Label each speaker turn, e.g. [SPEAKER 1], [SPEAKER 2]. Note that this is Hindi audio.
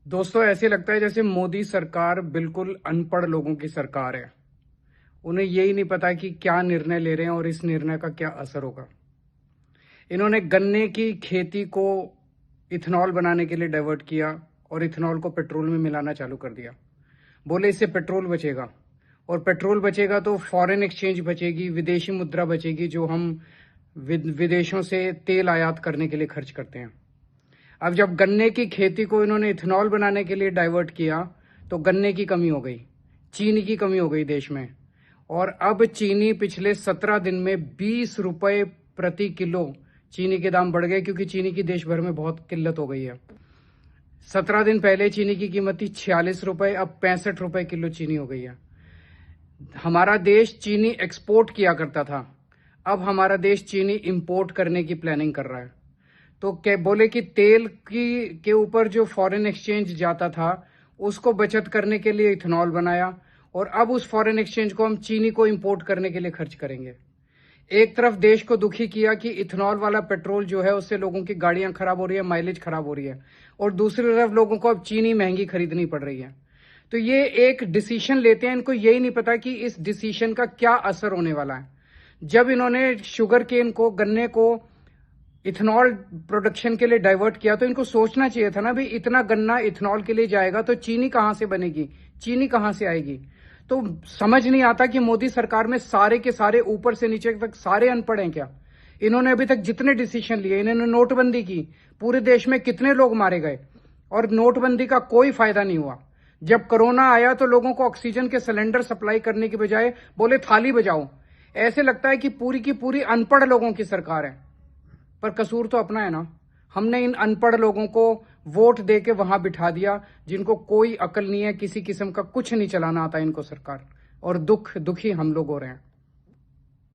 [SPEAKER 1] दोस्तों, ऐसे लगता है जैसे मोदी सरकार बिल्कुल अनपढ़ लोगों की सरकार है। उन्हें यही नहीं पता कि क्या निर्णय ले रहे हैं और इस निर्णय का क्या असर होगा। इन्होंने गन्ने की खेती को इथेनॉल बनाने के लिए डाइवर्ट किया और इथेनॉल को पेट्रोल में मिलाना चालू कर दिया। बोले इससे पेट्रोल बचेगा, और पेट्रोल बचेगा तो फॉरेन एक्सचेंज बचेगी, विदेशी मुद्रा बचेगी, जो हम विदेशों से तेल आयात करने के लिए खर्च करते हैं। अब जब गन्ने की खेती को इन्होंने इथेनॉल बनाने के लिए डाइवर्ट किया तो गन्ने की कमी हो गई, चीनी की कमी हो गई देश में। और अब चीनी पिछले 17 दिन में 20 रुपए प्रति किलो चीनी के दाम बढ़ गए, क्योंकि चीनी की देश भर में बहुत किल्लत हो गई है। 17 दिन पहले चीनी की कीमत थी 46 रुपए, अब 65 रुपए किलो चीनी हो गई है। हमारा देश चीनी एक्सपोर्ट किया करता था, अब हमारा देश चीनी इंपोर्ट करने की प्लानिंग कर रहा है। तो क्या बोले कि तेल की के ऊपर जो फॉरेन एक्सचेंज जाता था उसको बचत करने के लिए इथेनॉल बनाया, और अब उस फॉरेन एक्सचेंज को हम चीनी को इंपोर्ट करने के लिए खर्च करेंगे। एक तरफ देश को दुखी किया कि इथेनॉल वाला पेट्रोल जो है उससे लोगों की गाड़ियां खराब हो रही है, माइलेज खराब हो रही है, और दूसरी तरफ लोगों को अब चीनी महंगी खरीदनी पड़ रही है। तो ये एक डिसीजन लेते हैं, इनको यही नहीं पता कि इस डिसीजन का क्या असर होने वाला है। जब इन्होंने शुगर केन को, गन्ने को इथेनॉल प्रोडक्शन के लिए डाइवर्ट किया तो इनको सोचना चाहिए था ना, भाई इतना गन्ना इथेनॉल के लिए जाएगा तो चीनी कहां से बनेगी, चीनी कहां से आएगी। तो समझ नहीं आता कि मोदी सरकार में सारे के सारे ऊपर से नीचे तक सारे अनपढ़ हैं क्या। इन्होंने अभी तक जितने डिसीजन लिए, इन्होंने नोटबंदी की, पूरे देश में कितने लोग मारे गए, और नोटबंदी का कोई फायदा नहीं हुआ। जब कोरोना आया तो लोगों को ऑक्सीजन के सिलेंडर सप्लाई करने के बजाय बोले थाली बजाओ। ऐसे लगता है कि पूरी की पूरी अनपढ़ लोगों की सरकार है, पर कसूर तो अपना है ना। हमने इन अनपढ़ लोगों को वोट दे के वहां बिठा दिया, जिनको कोई अकल नहीं है, किसी किस्म का कुछ नहीं चलाना आता इनको सरकार, और दुखी हम लोग हो रहे हैं।